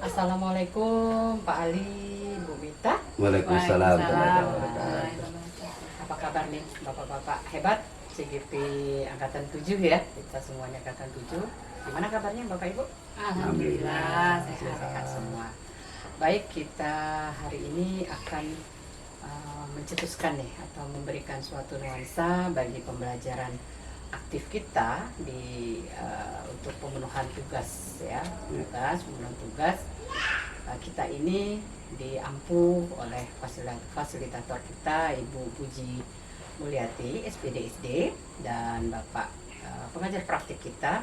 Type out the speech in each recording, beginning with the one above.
Assalamualaikum Pak Ali, Bu Mita. Waalaikumsalam Waalaikumsalam. warahmatullahi wabarakatuh. Apa kabar nih Bapak-bapak hebat CGP Angkatan 7 ya? Kita semuanya Angkatan 7. Gimana kabarnya Bapak Ibu? Alhamdulillah. Sehat-sehat semua. Baik, kita hari ini akan mencetuskan nih atau memberikan suatu nuansa bagi pembelajaran aktif kita di untuk pemenuhan tugas ya, pemenuhan tugas. Kita ini diampu oleh fasilitator kita Ibu Puji Mulyati SPD SD dan Bapak pengajar praktik kita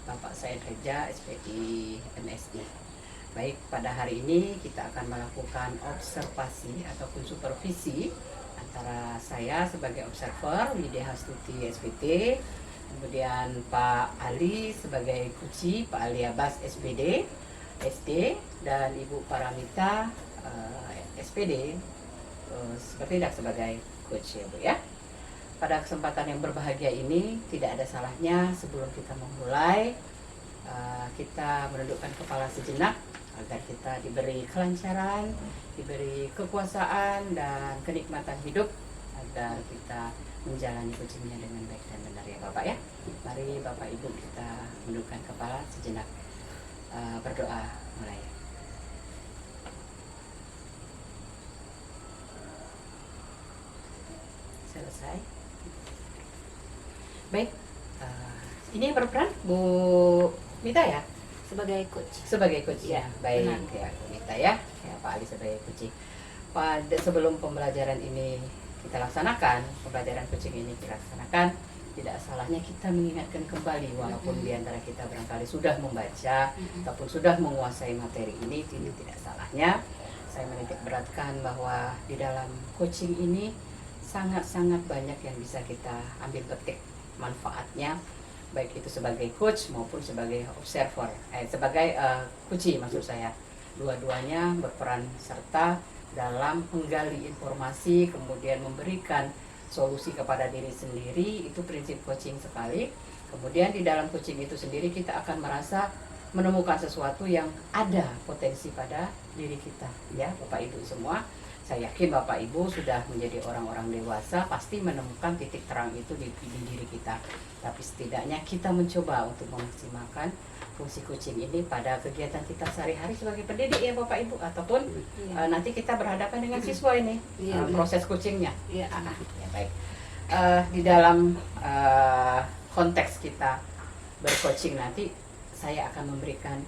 Bapak Said Reja SPD MSD. Baik, pada hari ini kita akan melakukan observasi ataupun supervisi antara saya sebagai observer Widya Hastuti SPT, kemudian Pak Ali sebagai Kuci, Pak Ali Abbas SPD SD, dan Ibu Paramita SPD sebagai coach ya Bu ya. Pada kesempatan yang berbahagia ini tidak ada salahnya sebelum kita memulai kita menundukkan kepala sejenak agar kita diberi kelancaran, diberi kekuasaan dan kenikmatan hidup agar kita menjalani kucingnya dengan baik dan benar ya Bapak ya. Mari Bapak Ibu kita menundukkan kepala sejenak, berdoa mulai. Selesai. Baik, ini yang berperan Bu Mita ya? Sebagai coach. Sebagai coach ya, baik benar. ya Bu Mita ya Pak Ali sebagai coach. Pada sebelum pembelajaran ini kita laksanakan, pembelajaran coaching ini kita laksanakan, tidak salahnya kita mengingatkan kembali walaupun di antara kita barangkali sudah membaca ataupun sudah menguasai materi ini tidak salahnya saya menitik beratkan bahwa di dalam coaching ini sangat-sangat banyak yang bisa kita ambil petik manfaatnya, baik itu sebagai coach maupun sebagai observer, sebagai kuci maksud saya. Dua-duanya berperan serta dalam menggali informasi, kemudian memberikan solusi kepada diri sendiri, itu prinsip coaching sekali. Kemudian di dalam coaching itu sendiri kita akan merasa menemukan sesuatu yang ada potensi pada diri kita, ya Bapak Ibu semua. Saya yakin Bapak Ibu sudah menjadi orang-orang dewasa, pasti menemukan titik terang itu di diri kita. Tapi setidaknya kita mencoba untuk memaksimalkan fungsi coaching ini pada kegiatan kita sehari-hari sebagai pendidik ya Bapak Ibu, ataupun nanti kita berhadapan dengan siswa ini, proses coachingnya. Ya baik. Di dalam konteks kita bercoaching nanti, saya akan memberikan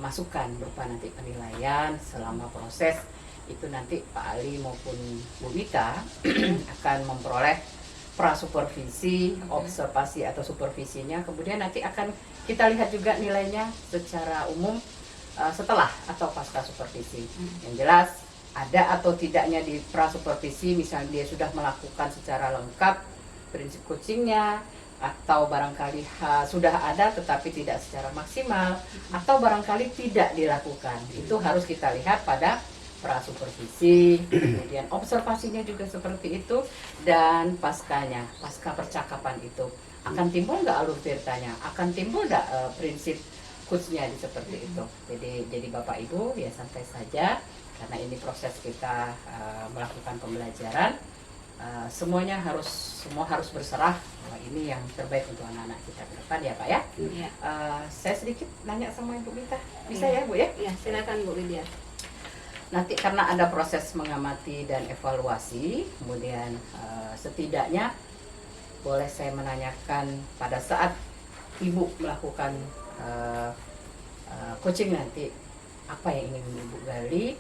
masukan berupa nanti penilaian selama proses itu. Nanti Pak Ali maupun Bu Mita akan memperoleh prasupervisi, observasi atau supervisinya. Kemudian nanti akan kita lihat juga nilainya secara umum setelah atau pasca supervisi. Yang jelas ada atau tidaknya di prasupervisi, misalnya dia sudah melakukan secara lengkap prinsip coachingnya, atau barangkali sudah ada tetapi tidak secara maksimal, atau barangkali tidak dilakukan. Itu harus kita lihat pada prasupervisi, kemudian observasinya juga seperti itu, dan paskanya, pasca percakapan itu akan timbul nggak alur ceritanya, akan timbul nggak prinsip coachnya seperti itu. Jadi Bapak Ibu ya santai saja, karena ini proses kita melakukan pembelajaran. Semua harus berserah bahwa ini yang terbaik untuk anak-anak kita ke depan ya Pak ya. Saya sedikit nanya sama Ibu Mita, bisa ya Bu ya? Ya, silakan Bu Widya. Nanti karena ada proses mengamati dan evaluasi, kemudian setidaknya boleh saya menanyakan pada saat Ibu melakukan coaching nanti, apa yang ingin Ibu gali,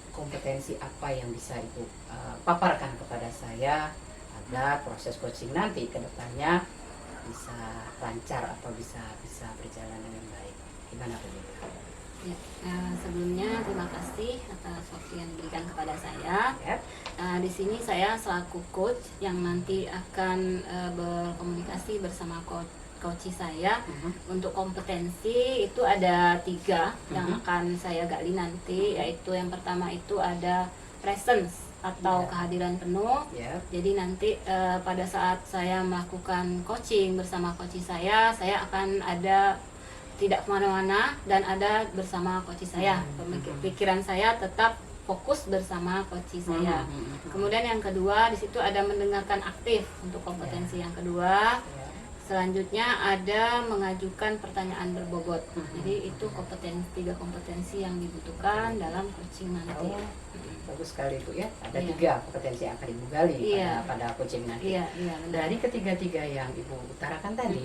kompetensi apa yang bisa Ibu paparkan kepada saya agar proses coaching nanti ke depannya bisa lancar atau bisa berjalan dengan baik. Gimana Bu? Ya, sebelumnya terima kasih atas waktu yang diberikan kepada saya. Di sini saya selaku coach yang nanti akan berkomunikasi bersama coach saya. Untuk kompetensi itu ada 3 yang akan saya gali nanti, yaitu yang pertama itu ada presence atau kehadiran penuh. Jadi nanti pada saat saya melakukan coaching bersama coach saya akan ada tidak kemana-mana dan ada bersama coach saya. Pikiran saya tetap fokus bersama coach saya. Kemudian yang kedua di situ ada mendengarkan aktif untuk kompetensi yang kedua. Selanjutnya ada mengajukan pertanyaan berbobot. Jadi itu tiga kompetensi yang dibutuhkan dalam coaching nanti. Bagus sekali Bu ya. Ada Iya. 3 kompetensi yang akan Ibu gali Iya. pada coaching nanti. Iya, benar. Dari ketiga-tiga yang Ibu utarakan tadi,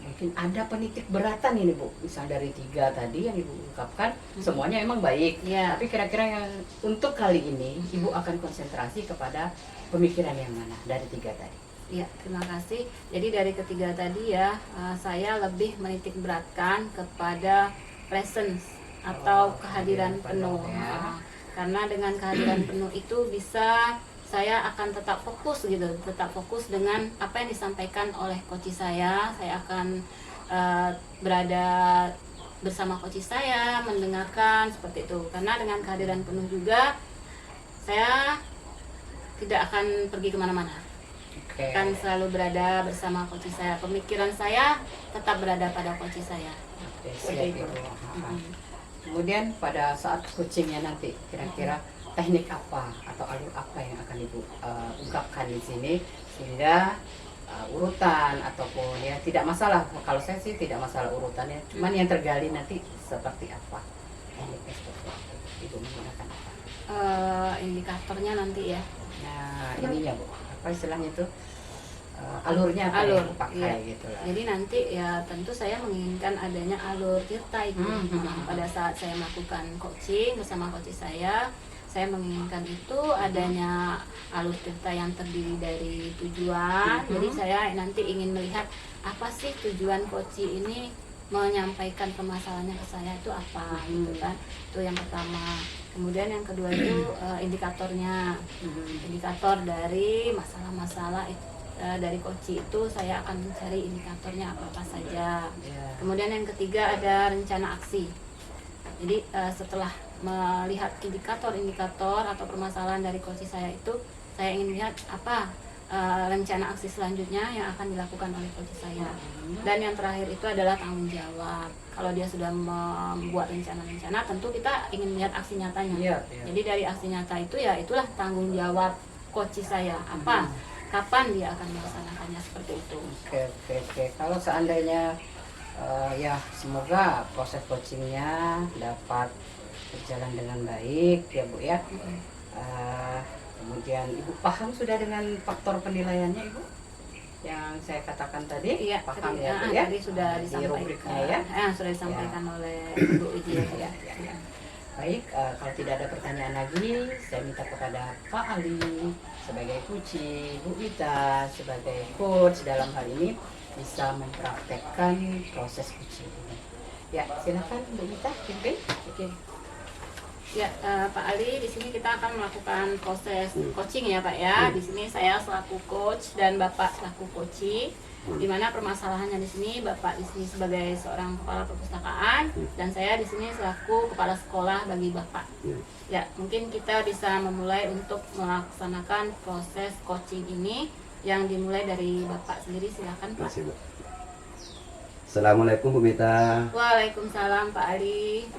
mungkin ada penitik beratan ini Bu. Misal dari 3 tadi yang Ibu ungkapkan, semuanya emang baik. Iya. Tapi kira-kira yang untuk kali ini Ibu akan konsentrasi kepada pemikiran yang mana dari 3 tadi? Ya, terima kasih. Jadi dari ketiga tadi ya, saya lebih menitik beratkan kepada presence atau kehadiran penuh. ya. Karena dengan kehadiran penuh itu bisa saya akan tetap fokus gitu, tetap fokus dengan apa yang disampaikan oleh coach saya. Saya akan berada bersama coach saya, mendengarkan seperti itu. Karena dengan kehadiran penuh juga saya tidak akan pergi kemana-mana. Akan selalu berada bersama coach saya. Pemikiran saya tetap berada pada coach saya. Oke, Seperti siap, itu. Ibu. Kemudian pada saat coachingnya nanti, kira-kira teknik apa atau alur apa yang akan Ibu ungkapkan di sini sehingga urutan ataupun ya tidak masalah. Kalau saya sih tidak masalah urutannya, cuman yang tergali nanti seperti apa? Tekniknya seperti apa? Ibu menggunakan apa? Indikatornya nanti ya. Nah, ininya Bu, apa istilahnya itu? Alurnya apa Alur, yang Ibu pakai iya. gitu lah. Jadi nanti ya tentu saya menginginkan adanya alur tirta itu. Pada saat saya melakukan coaching bersama coach saya menginginkan itu adanya alur tirta yang terdiri dari tujuan. Jadi saya nanti ingin melihat apa sih tujuan coach ini menyampaikan permasalahannya ke saya itu apa gitu kan. Itu yang pertama. Kemudian yang kedua itu indikatornya. Indikator dari masalah-masalah dari coach itu saya akan mencari indikatornya apa-apa saja. Kemudian yang ketiga ada rencana aksi. Jadi setelah melihat indikator-indikator atau permasalahan dari coach saya itu, saya ingin lihat apa rencana aksi selanjutnya yang akan dilakukan oleh coach saya. Dan yang terakhir itu adalah tanggung jawab. Kalau dia sudah membuat rencana-rencana, tentu kita ingin melihat aksi nyatanya. Jadi dari aksi nyata itu ya itulah tanggung jawab coach saya. Apa? Kapan dia akan melaksanakannya seperti itu. Oke. Kalau seandainya ya semoga proses coachingnya dapat berjalan dengan baik ya Bu ya. Kemudian Ibu paham sudah dengan faktor penilaiannya Ibu? Yang saya katakan tadi? Iya, paham tadi, ya Bu ya? tadi sudah Di disampaikan. rubriknya ya? Sudah disampaikan oleh Ibu Widya. Ya. Baik, kalau tidak ada pertanyaan lagi, saya minta kepada Pak Ali sebagai coach, Bu Wita sebagai coach dalam hal ini bisa mempraktekkan proses coaching ini. Ya, silakan Bu Wita pimpin. Oke. Ya, Pak Ali, di sini kita akan melakukan proses coaching ya Pak ya. Di sini saya selaku coach dan Bapak selaku coachee. Di mana permasalahannya di sini Bapak di sini sebagai seorang kepala perpustakaan dan saya di sini selaku kepala sekolah bagi Bapak. Ya, mungkin kita bisa memulai untuk melaksanakan proses coaching ini yang dimulai dari Bapak sendiri. Silakan Pak. Masih, Bu. Assalamualaikum Bu Mita. Waalaikumsalam Pak Ali.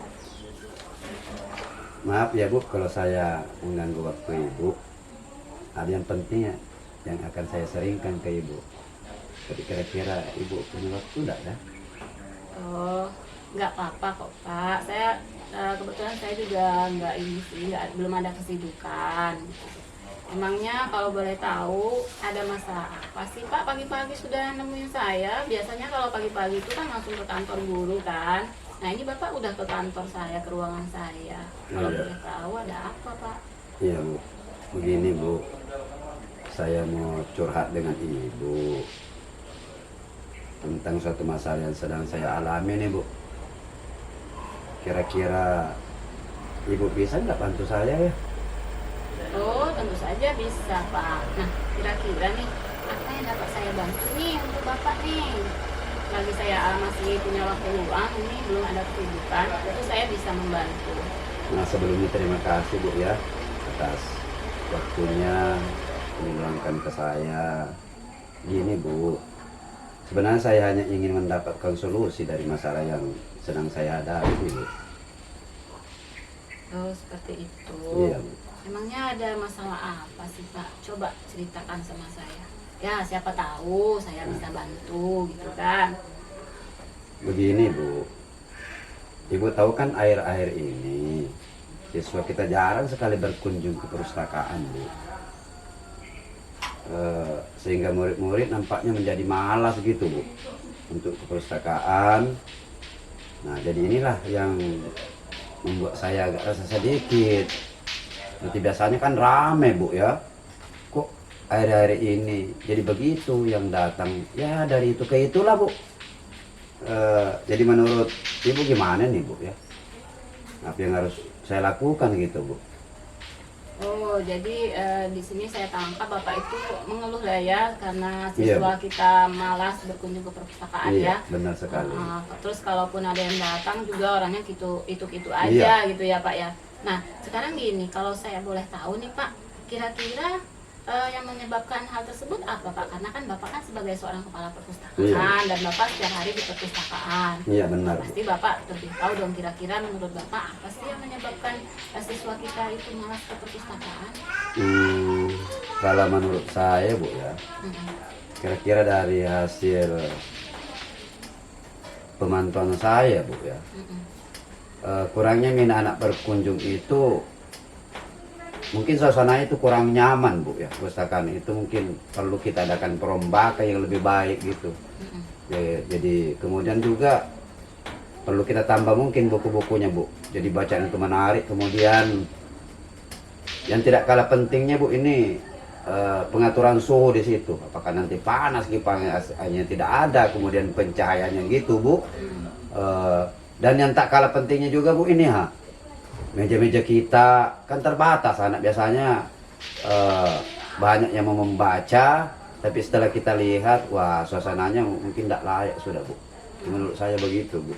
Maaf ya Bu kalau saya mengganggu waktu Ibu. Ada yang penting ya yang akan saya seringkan ke Ibu. Tapi kira-kira Ibu punya waktu enggak ya? Oh, nggak apa-apa kok Pak. Saya kebetulan saya juga nggak ini sih, belum ada kesibukan. Emangnya kalau boleh tahu ada masalah apa sih Pak pagi-pagi sudah nemuin saya? Biasanya kalau pagi-pagi itu kan langsung ke kantor guru kan. Nah ini Bapak udah ke kantor saya, ke ruangan saya. Kalau Iya. boleh tahu ada apa Pak? Iya Bu. Begini Bu. Saya mau curhat dengan Ibu tentang suatu masalah yang sedang saya alami nih Bu. Kira-kira Ibu bisa nggak bantu saya ya? Oh, tentu saja bisa Pak. Nah, kira-kira nih apa yang dapat saya bantu nih untuk Bapak nih? Lagi saya masih punya waktu luang, ini belum ada kesibukan, itu saya bisa membantu. Nah sebelumnya terima kasih Bu ya atas waktunya meluangkan ke saya. Gini Bu, Sebenarnya saya hanya ingin mendapatkan solusi dari masalah yang sedang saya hadapi, Bu. Oh, seperti itu. Iya, Bu. Emangnya ada masalah apa sih, Pak? Coba ceritakan sama saya. Ya, siapa tahu saya bisa bantu gitu kan. Begini, Bu. Ibu tahu kan akhir-akhir ini siswa kita jarang sekali berkunjung ke perpustakaan, Bu. Sehingga murid-murid nampaknya menjadi malas gitu, Bu, untuk ke perpustakaan. Nah, jadi inilah yang membuat saya agak rasa sedikit. Nanti biasanya kan rame, Bu, ya. Kok akhir-akhir ini jadi begitu yang datang? Ya dari itu ke itulah, Bu. Jadi menurut Ibu gimana nih, Bu, ya? Apa yang harus saya lakukan gitu, Bu? Oh, jadi di sini saya tangkap Bapak itu mengeluh lah ya karena Iya, siswa Bu. kita malas berkunjung ke perpustakaan Iya, ya. benar sekali. Terus kalaupun ada yang datang juga orangnya gitu itu Iya. aja gitu ya Pak ya. Nah, sekarang gini, kalau saya boleh tahu nih Pak, kira-kira yang menyebabkan hal tersebut apa Pak? Karena kan Bapak kan sebagai seorang kepala perpustakaan Iya. dan Bapak setiap hari di perpustakaan. Iya, benar, Bu. Pasti Bapak lebih tahu dong kira-kira menurut Bapak apa sih yang menyebabkan siswa kita itu malas ke perpustakaan? Kalau menurut saya, Bu, ya, Mm-mm. kira-kira dari hasil pemantauan saya, Bu, ya, Mm-mm. kurangnya minat anak berkunjung itu mungkin suasananya itu kurang nyaman, Bu, ya. Perpustakaan itu mungkin perlu kita adakan perombakan yang lebih baik gitu. Mm-mm. Jadi kemudian juga perlu kita tambah mungkin buku-bukunya, Bu. Jadi bacaan itu menarik. Kemudian yang tidak kalah pentingnya, Bu, ini pengaturan suhu di situ. Apakah nanti panas kipas-kipasannya tidak ada, kemudian pencahayaannya gitu, Bu. Dan yang tak kalah pentingnya juga, Bu, ini meja-meja kita kan terbatas. Anak biasanya banyak yang mau membaca, tapi setelah kita lihat, wah, suasananya mungkin tidak layak sudah, Bu. Menurut saya begitu, Bu.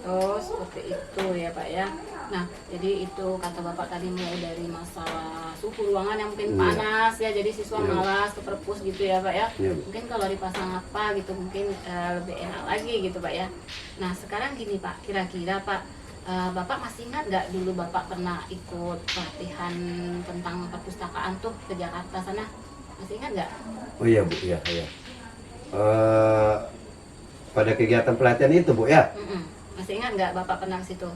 Oh, seperti itu ya Pak ya. Nah, jadi itu kata Bapak tadi mulai dari masalah suhu ruangan yang mungkin Iya. panas ya, jadi siswa Iya. malas ke perpus gitu ya Pak ya. Iya, Bu. Mungkin kalau dipasang apa gitu mungkin lebih enak lagi gitu Pak ya. Nah, sekarang gini Pak, kira-kira Pak, Bapak masih ingat nggak dulu Bapak pernah ikut pelatihan tentang perpustakaan tuh ke Jakarta sana? Masih ingat nggak? Oh iya, Bu, iya, iya. Pada kegiatan pelatihan itu, Bu, ya? Mm-mm. Masih ingat nggak Bapak pernah ke situ?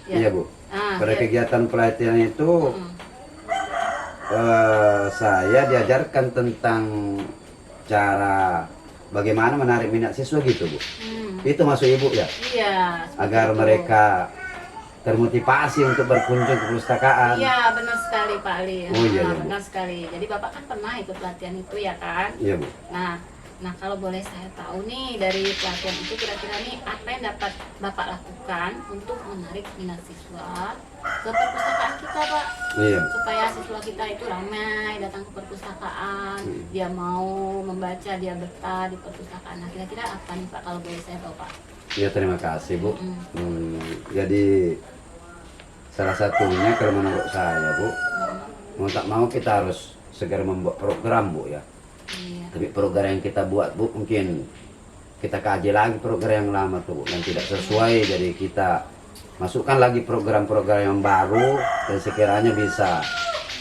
Iya, Bu. Pada ya. kegiatan pelatihan itu Mm-mm. saya diajarkan tentang cara bagaimana menarik minat siswa gitu, Bu. Itu masuk Ibu ya? Iya. seperti Agar itu. mereka termotivasi untuk berkunjung ke perpustakaan. Iya, benar sekali Pak Ali. Oh, iya, iya, Bu. Benar sekali. Jadi Bapak kan pernah ikut pelatihan itu ya kan? Iya, Bu. Nah kalau boleh saya tahu nih dari pelatihan itu kira-kira nih apa yang dapat Bapak lakukan untuk menarik minat siswa ke perpustakaan kita Pak? Iya. Supaya siswa kita itu ramai datang ke perpustakaan, dia mau membaca, dia betah di perpustakaan. Nah kira-kira apa nih Pak kalau boleh saya tahu Pak? Iya, terima kasih, Bu. Mm-mm. Jadi salah satunya kalau menurut saya, Bu, mau tak mau kita harus segera membuat program, Bu, ya. Iya. Tapi program yang kita buat, Bu, mungkin kita kaji lagi program yang lama tuh, Bu, yang tidak sesuai. Jadi kita masukkan lagi program-program yang baru dan sekiranya bisa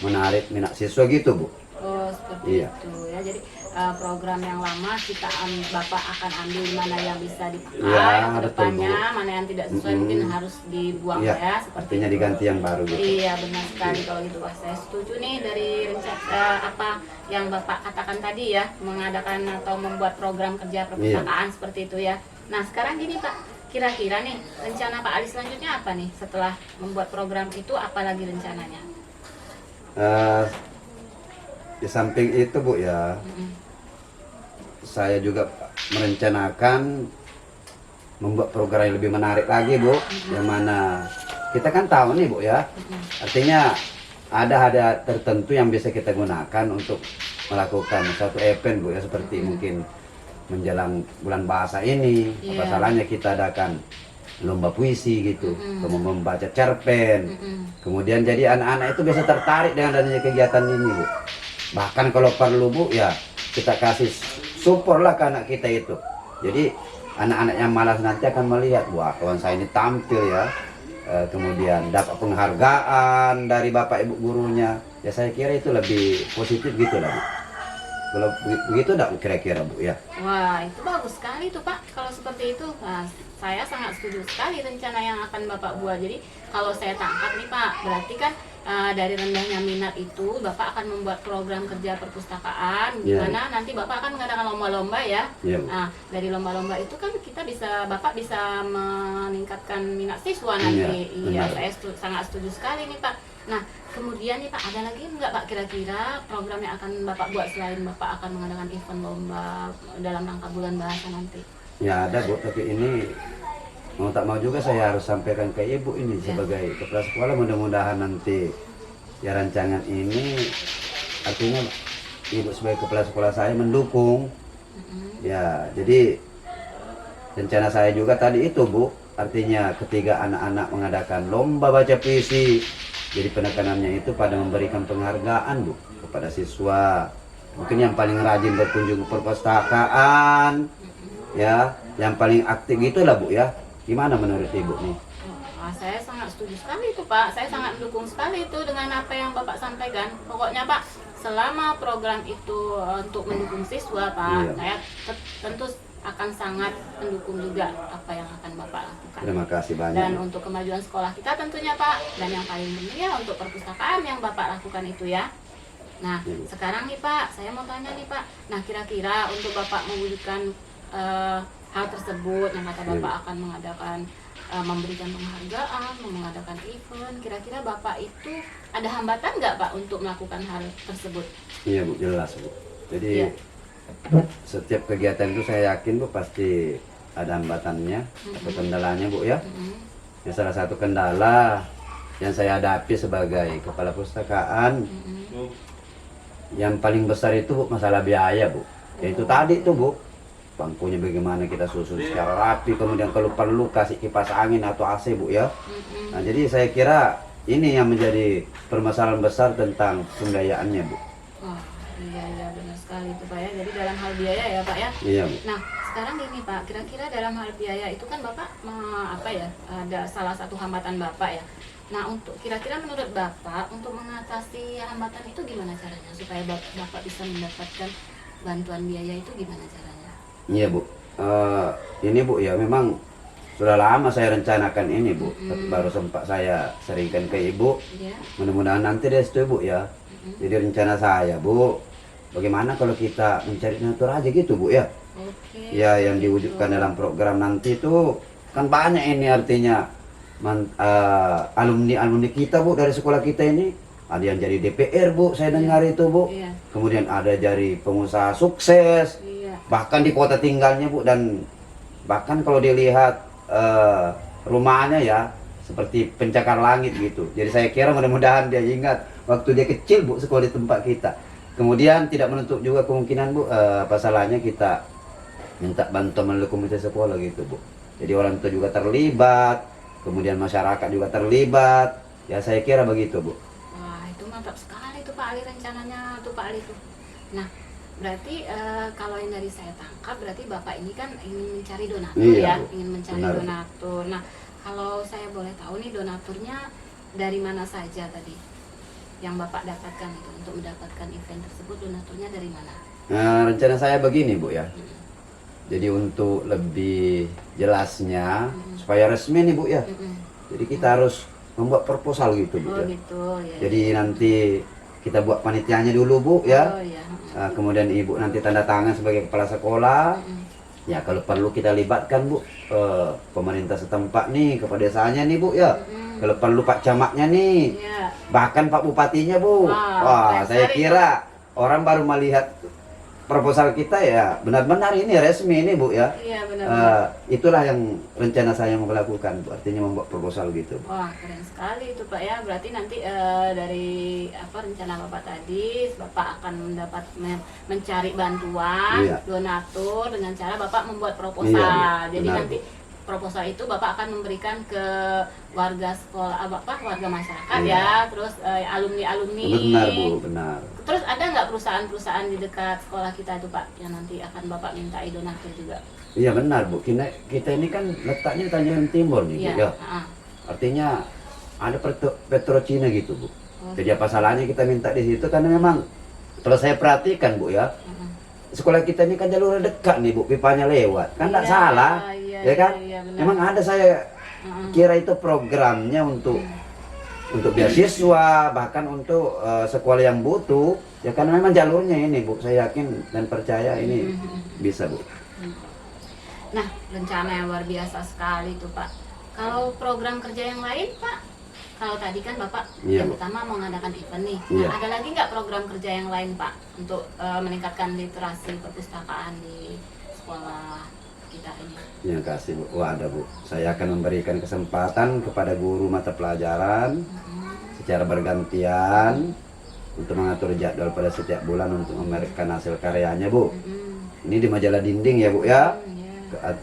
menarik minat siswa gitu, Bu. Oh seperti Iya. itu ya. Jadi program yang lama kita Bapak akan ambil mana yang bisa dipakai Iya, ke betul, depannya, Bu. mana yang tidak sesuai mungkin harus dibuang Iya, ya seperti artinya itu. diganti yang baru gitu. Iya benar sekali kalau gitu Pak. Saya setuju nih dari rencana apa yang Bapak katakan tadi ya, mengadakan atau membuat program kerja perpustakaan seperti itu ya. Nah sekarang gini Pak, kira-kira nih rencana Pak Ali selanjutnya apa nih setelah membuat program itu, apalagi rencananya? Di samping itu, Bu, ya, saya juga merencanakan membuat program yang lebih menarik lagi, Bu. Yang mana kita kan tahu nih, Bu, ya, artinya ada tertentu yang bisa kita gunakan untuk melakukan satu event, Bu, ya, seperti mungkin menjelang bulan bahasa ini. Apa Iya. salahnya kita adakan lomba puisi gitu, kemudian membaca cerpen. Kemudian jadi anak-anak itu bisa tertarik dengan adanya kegiatan ini, Bu. Bahkan kalau perlu, Bu, ya kita kasih support lah ke anak kita itu. Jadi anak-anak yang malas nanti akan melihat, wah kawan saya ini tampil ya, kemudian dapat penghargaan dari bapak ibu gurunya. Ya saya kira itu lebih positif gitu lah Bu. Kalau begitu enggak kira-kira Bu ya? Wah, itu bagus sekali tuh Pak. Kalau seperti itu, nah, saya sangat setuju sekali rencana yang akan Bapak buat. Jadi kalau saya tangkap nih Pak, berarti kan dari rendahnya minat itu Bapak akan membuat program kerja perpustakaan, di Yeah. mana nanti Bapak akan mengadakan lomba-lomba ya. Iya, Bu. Nah, dari lomba-lomba itu kan Bapak bisa meningkatkan minat siswa nanti. Iya, benar. saya sangat setuju sekali nih Pak. Nah, kemudian nih Pak, ada lagi nggak Pak kira-kira program yang akan Bapak buat selain Bapak akan mengadakan event lomba dalam rangka bulan bahasa nanti? Ya ada Bu, tapi ini mau tak mau juga saya harus sampaikan ke Ibu ini Ya. sebagai kepala sekolah. Mudah-mudahan nanti ya rancangan ini artinya Ibu sebagai kepala sekolah saya mendukung. Ya, jadi rencana saya juga tadi itu Bu, artinya ketika anak-anak mengadakan lomba baca puisi, jadi penekanannya itu pada memberikan penghargaan Bu kepada siswa. Mungkin yang paling rajin berkunjung ke perpustakaan, ya, yang paling aktif gitulah Bu ya. Gimana menurut Ibu nih? Wah, saya sangat setuju sekali itu Pak. Saya sangat mendukung sekali itu dengan apa yang Bapak sampaikan. Pokoknya Pak, selama program itu untuk mendukung siswa Pak, Iya. saya tentu akan sangat mendukung juga apa yang akan Bapak lakukan. Terima kasih banyak. Dan Bu. untuk kemajuan sekolah kita tentunya Pak. Dan yang paling penting ya untuk perpustakaan yang Bapak lakukan itu ya. Nah, Iya. sekarang nih Pak, saya mau tanya nih Pak. Nah, kira-kira untuk Bapak mewujudkan hal tersebut yang kata Iya. Bapak akan mengadakan memberikan penghargaan, mengadakan event, kira-kira Bapak itu ada hambatan nggak Pak untuk melakukan hal tersebut? Iya Bu, jelas Bu. Jadi Iya. setiap kegiatan itu saya yakin Bu pasti ada hambatannya atau kendalanya Bu ya. Mm-mm. Ya, salah satu kendala yang saya hadapi sebagai kepala perpustakaan Mm-mm. yang paling besar itu Bu, masalah biaya Bu. Yaitu tadi tuh Bu, bangkunya bagaimana kita susun secara rapi, kemudian kalau perlu kasih kipas angin atau AC Bu ya. Mm-mm. Nah, jadi saya kira ini yang menjadi permasalahan besar tentang pembiayaannya Bu. Wah, iya benar sekali itu Pak ya. Jadi dalam hal biaya ya Pak ya. Iya Bu. Nah, sekarang gini Pak, kira-kira dalam hal biaya itu kan Bapak ada salah satu hambatan Bapak ya. Nah, untuk kira-kira menurut Bapak untuk mengatasi hambatan itu gimana caranya supaya Bapak bisa mendapatkan bantuan biaya itu gimana caranya? Iya Bu. Ini Bu ya memang sudah lama saya rencanakan ini Bu, tapi baru sempat saya seringkan ke Ibu. Ya. Mudah-mudahan nanti restu Bu ya. Jadi rencana saya Bu, bagaimana kalau kita mencari donatur aja gitu Bu ya? Oke. Ya yang diwujudkan dalam program nanti itu kan banyak ini artinya alumni kita Bu dari sekolah kita ini. Ada yang jadi DPR Bu, saya dengar itu Bu. Iya. Kemudian ada dari pengusaha sukses. Iya. Bahkan di kota tinggalnya Bu, dan bahkan kalau dilihat rumahnya ya seperti pencakar langit gitu. Jadi saya kira mudah-mudahan dia ingat waktu dia kecil Bu sekolah di tempat kita. Kemudian tidak menutup juga kemungkinan Bu, apa salahnya kita minta bantuan melalui komite sekolah gitu Bu. Jadi orang tua juga terlibat, kemudian masyarakat juga terlibat. Ya saya kira begitu Bu. Wah, itu mantap sekali tuh Pak Ali rencananya tuh Pak Ali tuh. Nah, berarti kalau yang dari saya tangkap berarti Bapak ini kan ingin mencari donatur Iya, ya, Bu. ingin mencari Benar. donatur. Nah, kalau saya boleh tahu nih donaturnya dari mana saja tadi yang Bapak dapatkan itu untuk mendapatkan event tersebut, donaturnya dari mana? Nah, rencana saya begini Bu ya. Jadi untuk lebih jelasnya supaya resmi nih Bu ya. Mm-mm. Jadi kita harus membuat proposal gitu Bu Oh ya. gitu ya. Jadi nanti kita buat panitianya dulu Bu ya. Oh ya. Kemudian Ibu nanti tanda tangan sebagai kepala sekolah. Mm-mm. Ya kalau perlu kita libatkan Bu pemerintah setempat nih, kepala desanya nih Bu ya. Mm-mm. Kalau perlu Pak Camatnya nih, Iya. bahkan Pak Bupatinya Bu. Wah, Wah, keren saya sekali, kira orang baru melihat proposal kita ya benar-benar ini resmi ini Bu ya. Iya benar. Itulah yang rencana saya mau lakukan Bu, artinya membuat proposal gitu. Wah, keren sekali itu Pak ya. Berarti nanti dari rencana Bapak tadi, Bapak akan mendapat mencari bantuan Iya. donatur dengan cara Bapak membuat proposal. Iya, Jadi benar, nanti proposal itu Bapak akan memberikan ke warga sekolah, warga masyarakat ya, terus alumni-alumni. Benar Bu, benar. Terus ada nggak perusahaan-perusahaan di dekat sekolah kita itu Pak, yang nanti akan Bapak mintai donatur juga? Iya benar Bu, kita ini kan letaknya di Tanjung Timur nih Bu, ya. Artinya ada Petrocina gitu Bu. Jadi apa salahnya kita minta di situ, karena memang kalau saya perhatikan Bu ya, sekolah kita ini kan jalur dekat nih Bu, pipanya lewat, kan tidak salah, ya kan? Memang ada, saya kira itu programnya untuk beasiswa, bahkan untuk sekolah yang butuh, ya karena memang jalurnya ini Bu, saya yakin dan percaya ini bisa Bu. Nah, rencana yang luar biasa sekali tuh Pak. Kalau program kerja yang lain Pak, kalau tadi kan Bapak yang utama mau mengadakan event nih. Nah, ada lagi nggak program kerja yang lain Pak untuk meningkatkan literasi perpustakaan di sekolah kita ini? Terima kasih Bu. Wah, ada Bu. Saya akan memberikan kesempatan kepada guru mata pelajaran secara bergantian untuk mengatur jadwal pada setiap bulan untuk memberikan hasil karyanya Bu. Ini di majalah dinding ya Bu ya.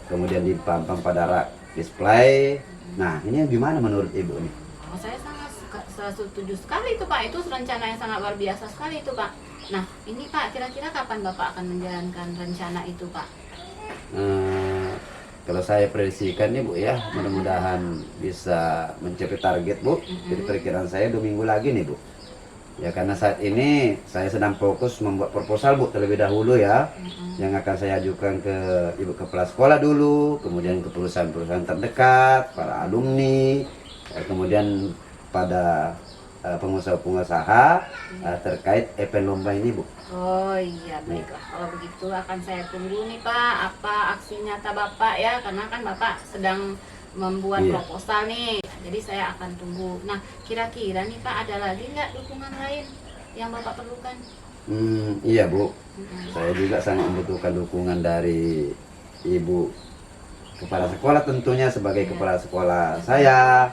Kemudian dipampang pada rak display. Nah, ini gimana menurut Ibu nih? Oh, saya sangat setuju sekali itu Pak. Itu rencana yang sangat luar biasa sekali itu Pak. Nah, ini Pak, kira-kira kapan Bapak akan menjalankan rencana itu Pak? Kalau saya prediksikan nih Bu ya, mudah-mudahan bisa mencapai target Bu. Jadi perkiraan saya 2 minggu lagi nih Bu. Ya karena saat ini saya sedang fokus membuat proposal Bu terlebih dahulu ya, yang akan saya ajukan ke Ibu Kepala Sekolah dulu, kemudian ke perusahaan-perusahaan terdekat, para alumni, kemudian pada pengusaha-pengusaha terkait event lomba ini Bu. Oh iya, baiklah. Kalau begitu akan saya tunggu nih Pak, apa aksi nyata Bapak ya, karena kan Bapak sedang membuat proposal nih. Jadi saya akan tunggu. Nah, kira-kira nih Pak, ada lagi nggak dukungan lain yang Bapak perlukan? Iya Bu, saya juga sangat membutuhkan dukungan dari Ibu Kepala Sekolah tentunya sebagai Kepala Sekolah saya.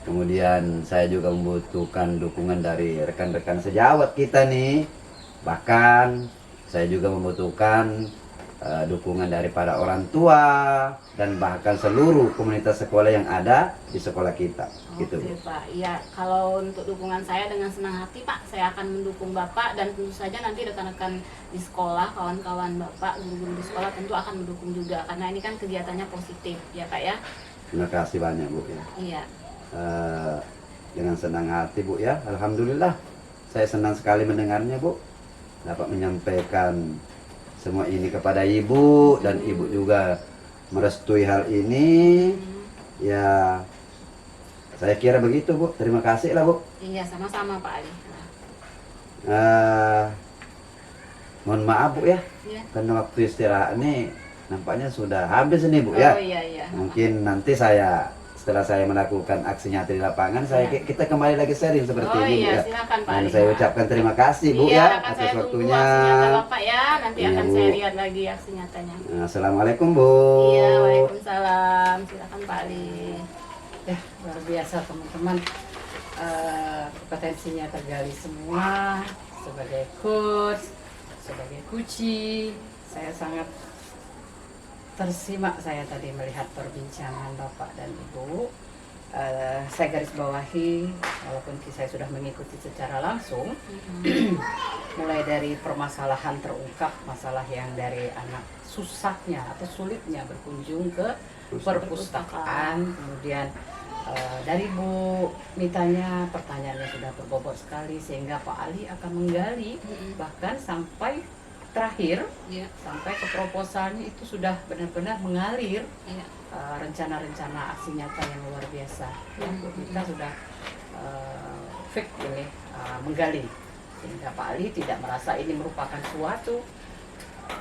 Kemudian saya juga membutuhkan dukungan dari rekan-rekan sejawat kita nih. Bahkan saya juga membutuhkan dukungan daripada orang tua dan bahkan seluruh komunitas sekolah yang ada di sekolah kita. Gitu Oke Pak, iya, kalau untuk dukungan saya dengan senang hati Pak, saya akan mendukung Bapak, dan tentu saja nanti rekan-rekan di sekolah, kawan-kawan Bapak, guru-guru di sekolah tentu akan mendukung juga, karena ini kan kegiatannya positif ya Pak ya. Terima kasih banyak Bu ya. Iya. Dengan senang hati Bu ya, alhamdulillah saya senang sekali mendengarnya Bu, dapat menyampaikan semua ini kepada Ibu, dan Ibu juga merestui hal ini. Ya saya kira begitu Bu, terima kasih lah Bu. Iya, sama-sama Pak Ali. Mohon maaf Bu ya, karena waktu istirahat ini nampaknya sudah habis nih Bu ya. Oh iya. Mungkin nanti setelah saya melakukan aksi nyata di lapangan, kita kembali lagi sharing seperti ini Bu ya. Silakan Pak. Dan saya ucapkan terima kasih Bu ya atas waktunya. Aksi nyata Bapak ya, nanti akan saya lihat lagi aksi nyatanya. Assalamualaikum Bu. Iya, waalaikumsalam. Silakan Pak Ali. Ya, luar biasa teman-teman. Kompetensinya tergali semua. Sebagai coach, sebagai kuci, saya sangat tersimak saya tadi melihat perbincangan Bapak dan Ibu. Saya garis bawahi, walaupun saya sudah mengikuti secara langsung, mulai dari permasalahan terungkap, masalah yang dari anak susahnya atau sulitnya berkunjung ke perpustakaan, kemudian dari Bu Mitanya pertanyaannya sudah berbobot sekali, sehingga Pak Ali akan menggali bahkan sampai terakhir, sampai ke proposalnya itu sudah benar-benar mengalir. Rencana-rencana aksi nyata yang luar biasa. Kita sudah fit ini menggali, sehingga Pak Ali tidak merasa ini merupakan suatu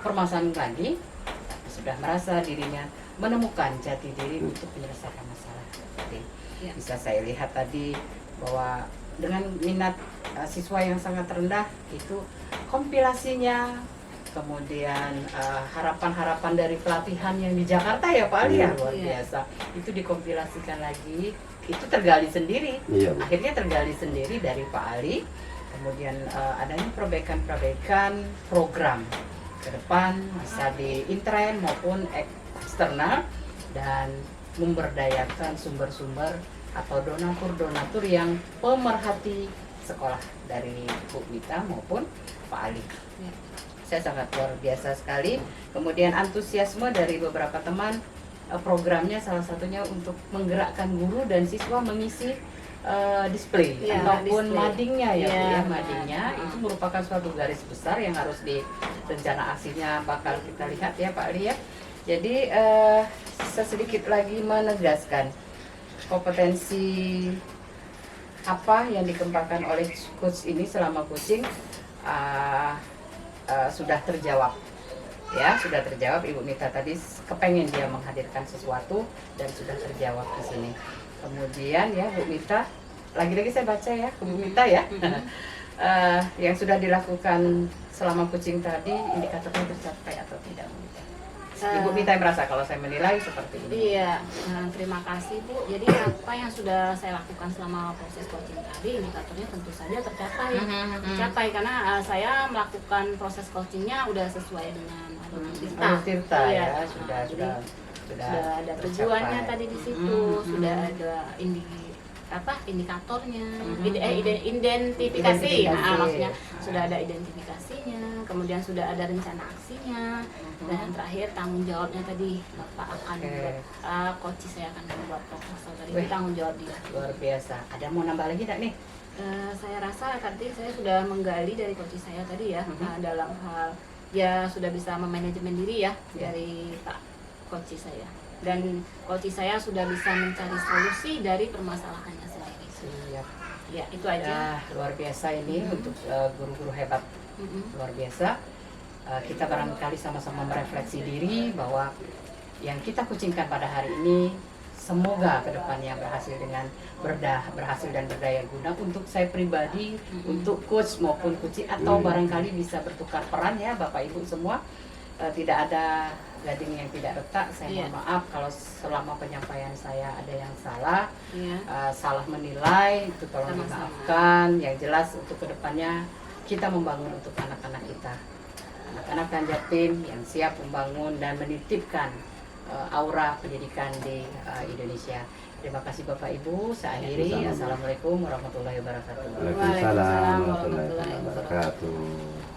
permasalahan lagi, sudah merasa dirinya menemukan jati diri untuk menyelesaikan masalah. Jadi bisa saya lihat tadi bahwa dengan minat siswa yang sangat rendah itu kompilasinya, kemudian harapan-harapan dari pelatihan yang di Jakarta ya Pak Ali, luar biasa. Itu dikompilasikan lagi, itu tergali sendiri. Akhirnya tergali sendiri dari Pak Ali. Kemudian adanya perbaikan-perbaikan program ke depan, bisa di intern maupun eksternal. dan memberdayakan sumber-sumber atau donatur-donatur yang pemerhati sekolah dari Bu Mita maupun Pak Ali. Ya. Saya sangat luar biasa sekali. Kemudian antusiasme dari beberapa teman, programnya salah satunya untuk menggerakkan guru dan siswa mengisi display Ya, ataupun display. madingnya ya, Bu, Ya, ya, benar. madingnya itu merupakan suatu garis besar yang harus di rencana aksinya bakal kita lihat ya Pak Ali ya. Jadi saya sedikit lagi menegaskan kompetensi apa yang dikembangkan oleh coach ini selama coaching sudah terjawab ya, sudah terjawab. Ibu Mita tadi kepengen dia menghadirkan sesuatu dan sudah terjawab di sini. Kemudian ya Bu Mita, lagi-lagi saya baca ya ke Bu Mita ya, yang sudah dilakukan selama coaching tadi indikatornya tercapai atau tidak Bu Mita? Ibu Mita yang merasa kalau saya menilai seperti ini. Iya, terima kasih Bu. Jadi apa yang sudah saya lakukan selama proses coaching tadi, indikatornya tentu saja tercapai karena saya melakukan proses coachingnya udah sesuai dengan Alur Tirta. Alur Tirta Iya. ya, sudah Ada tujuannya tercapai. tadi di situ, sudah ada indikatornya, identifikasi, Identifikasi. maksudnya sudah ada identifikasinya, kemudian sudah ada rencana aksinya, dan terakhir tanggung jawabnya tadi Bapak akan membuat, coach saya akan membuat proposal tadi, Wih. tanggung jawab dia. Luar biasa. Ada mau nambah lagi nggak nih? Saya rasa tadi saya sudah menggali dari coach saya tadi ya, dalam hal ya sudah bisa memanajemen diri ya dari Pak coach saya, dan coach saya sudah bisa mencari solusi dari permasalahannya sendiri. Siap. Ya itu aja. Ya, luar biasa ini untuk guru-guru hebat, luar biasa. Kita barangkali sama-sama merefleksi diri bahwa yang kita kucingkan pada hari ini semoga kedepannya berhasil dengan berhasil dan berdaya guna untuk saya pribadi, untuk coach maupun kucing, atau barangkali bisa bertukar peran ya Bapak Ibu semua. Tidak ada gading yang tidak retak. Saya mohon maaf kalau selama penyampaian saya ada yang salah, salah menilai, itu tolong Sama-sama. dimaafkan. Yang jelas untuk kedepannya kita membangun untuk anak-anak kita, anak-anak Jatim yang siap membangun dan menitipkan aura pendidikan di Indonesia. Terima kasih Bapak Ibu. Saya akhiri. Sama-sama. Assalamualaikum warahmatullahi wabarakatuh. Waalaikumsalam warahmatullahi wabarakatuh.